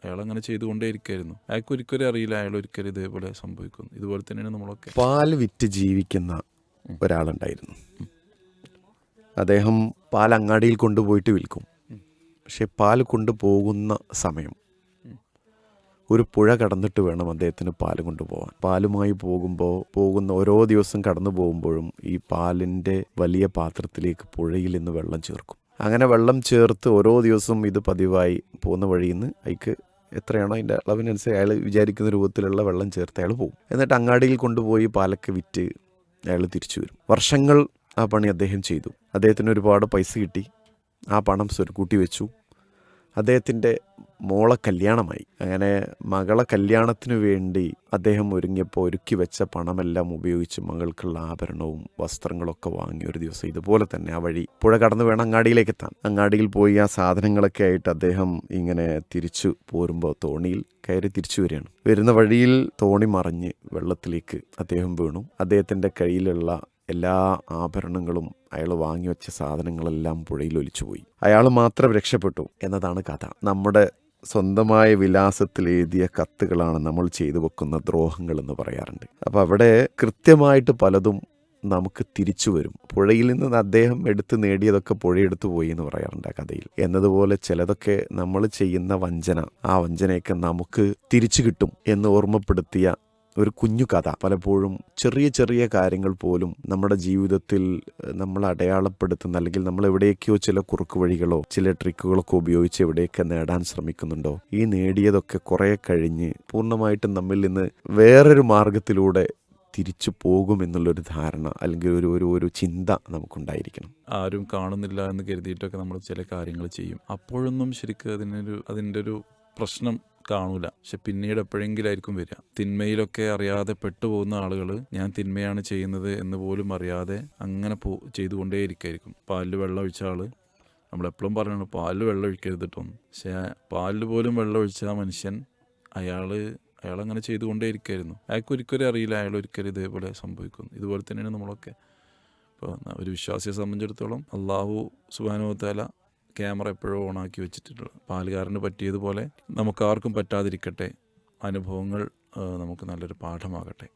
അയാളങ്ങനെ ചെയ്തുകൊണ്ടേ ഇരിക്കായിരുന്നു. അയാൾക്ക് ഒരിക്കലും അറിയില്ല അയാൾ ഒരിക്കലും ഇതേപോലെ സംഭവിക്കുന്നു. ഇതുപോലെ തന്നെയാണ് നമ്മളൊക്കെ. പാൽ വിറ്റ് ജീവിക്കുന്ന ഒരാളുണ്ടായിരുന്നു. അദ്ദേഹം പാൽ അങ്ങാടിയിൽ കൊണ്ടുപോയിട്ട് വിൽക്കും. പക്ഷെ പാൽ കൊണ്ടുപോകുന്ന സമയം ഒരു പുഴ കടന്നിട്ട് വേണം അദ്ദേഹത്തിന് പാൽ കൊണ്ടുപോകാൻ. പാലുമായി പോകുന്ന ഓരോ ദിവസം കടന്നു പോകുമ്പോഴും ഈ പാലിൻ്റെ വലിയ പാത്രത്തിലേക്ക് പുഴയിൽ നിന്ന് വെള്ളം ചേർക്കും. അങ്ങനെ വെള്ളം ചേർത്ത് ഓരോ ദിവസവും ഇത് പതിവായി പോകുന്ന വഴിയിൽ നിന്ന് അയക്ക് എത്രയാണോ അതിൻ്റെ അളവിനനുസരിച്ച് അയാൾ വിചാരിക്കുന്ന രൂപത്തിലുള്ള വെള്ളം ചേർത്ത് അയാൾ പോകും. എന്നിട്ട് അങ്ങാടിയിൽ കൊണ്ടുപോയി പാലൊക്കെ വിറ്റ് അയാൾ തിരിച്ചു വരും. വർഷങ്ങൾ ആ പണി അദ്ദേഹം ചെയ്തു. അദ്ദേഹത്തിന് ഒരുപാട് പൈസ കിട്ടി. ആ പണം സ്വരുക്കൂട്ടി വെച്ചു. അദ്ദേഹത്തിൻ്റെ മോളെ കല്യാണമായി. അങ്ങനെ മകളെ കല്യാണത്തിനു വേണ്ടി അദ്ദേഹം ഒരുക്കി വെച്ച പണമെല്ലാം ഉപയോഗിച്ച് മകൾക്കുള്ള ആഭരണവും വസ്ത്രങ്ങളൊക്കെ വാങ്ങി ഒരു ദിവസം ഇതുപോലെ തന്നെ ആ വഴി പുഴ കടന്നു വേണം അങ്ങാടിയിലേക്ക് എത്താൻ. അങ്ങാടിയിൽ പോയി ആ സാധനങ്ങളൊക്കെ ആയിട്ട് അദ്ദേഹം ഇങ്ങനെ തിരിച്ചു പോരുമ്പോൾ തോണിയിൽ കയറി തിരിച്ചു വരികയാണ്. വരുന്ന വഴിയിൽ തോണി മറിഞ്ഞ് വെള്ളത്തിലേക്ക് അദ്ദേഹം വീണു. അദ്ദേഹത്തിൻ്റെ കയ്യിലുള്ള എല്ലാ ആഭരണങ്ങളും അയാൾ വാങ്ങിവെച്ച സാധനങ്ങളെല്ലാം പുഴയിൽ ഒലിച്ചുപോയി. അയാൾ മാത്രം രക്ഷപ്പെട്ടു എന്നതാണ് കഥ. നമ്മുടെ സ്വന്തമായ വിലാസത്തിൽ എഴുതിയ കത്തുകളാണ് നമ്മൾ ചെയ്തു വെക്കുന്ന ദ്രോഹങ്ങൾ എന്ന് പറയാറുണ്ട്. അപ്പോൾ അവിടെ കൃത്യമായിട്ട് പലതും നമുക്ക് തിരിച്ചു വരും. പുഴയിൽ നിന്ന് അദ്ദേഹം എടുത്ത് നേടിയതൊക്കെ പുഴയെടുത്ത് പോയി എന്ന് പറയാറുണ്ട് ആ കഥയിൽ. എന്നതുപോലെ ചിലതൊക്കെ നമ്മൾ ചെയ്യുന്ന വഞ്ചന, ആ വഞ്ചനയൊക്കെ നമുക്ക് തിരിച്ചു കിട്ടും എന്ന് ഓർമ്മപ്പെടുത്തിയ ഒരു കുഞ്ഞു കഥ. പലപ്പോഴും ചെറിയ ചെറിയ കാര്യങ്ങൾ പോലും നമ്മുടെ ജീവിതത്തിൽ നമ്മൾ അടയാളപ്പെടുത്തുന്ന, അല്ലെങ്കിൽ നമ്മൾ എവിടേക്കോ ചില കുറുക്ക് വഴികളോ ചില ട്രിക്കുകളൊക്കെ ഉപയോഗിച്ച് എവിടെയൊക്കെ നേടാൻ ശ്രമിക്കുന്നുണ്ടോ, ഈ നേടിയതൊക്കെ കുറേ കഴിഞ്ഞ് പൂർണ്ണമായിട്ടും നമ്മിൽ നിന്ന് വേറൊരു മാർഗത്തിലൂടെ തിരിച്ചു പോകുമെന്നുള്ളൊരു ധാരണ അല്ലെങ്കിൽ ഒരു ചിന്ത നമുക്കുണ്ടായിരിക്കണം. ആരും കാണുന്നില്ല എന്ന് കരുതിയിട്ടൊക്കെ നമ്മൾ ചില കാര്യങ്ങൾ ചെയ്യും. അപ്പോഴൊന്നും ശരിക്കും അതിൻ്റെ ഒരു പ്രശ്നം കാണൂല. പക്ഷെ പിന്നീട് എപ്പോഴെങ്കിലായിരിക്കും വരിക. തിന്മയിലൊക്കെ അറിയാതെ പെട്ടുപോകുന്ന ആളുകൾ ഞാൻ തിന്മയാണ് ചെയ്യുന്നത് എന്ന് പോലും അറിയാതെ അങ്ങനെ ചെയ്തുകൊണ്ടേയിരിക്കും. പാലിൽ വെള്ളം ഒഴിച്ച ആള്, നമ്മളെപ്പോഴും പാലിൽ വെള്ളം ഒഴിക്കരുത് കേട്ടോന്ന്. പക്ഷെ പാലിൽ പോലും വെള്ളം ഒഴിച്ച ആ മനുഷ്യൻ അയാളങ്ങനെ ചെയ്തുകൊണ്ടേയിരിക്കായിരുന്നു. അയാൾക്ക് ഒരിക്കലും അറിയില്ല അയാൾ ഒരിക്കലും ഇതേപോലെ സംഭവിക്കുന്നു. ഇതുപോലെ തന്നെയാണ് നമ്മളൊക്കെ. ഇപ്പോൾ ഒരു വിശ്വാസിയെ സംബന്ധിച്ചിടത്തോളം അള്ളാഹു സുബ്ഹാനഹു വ തആല ക്യാമറ എപ്പോഴും ഓണാക്കി വെച്ചിട്ടുള്ളത്. പാലുകാരന് പറ്റിയതുപോലെ നമുക്കാർക്കും പറ്റാതിരിക്കട്ടെ. അനുഭവങ്ങൾ നമുക്ക് നല്ലൊരു പാഠമാകട്ടെ.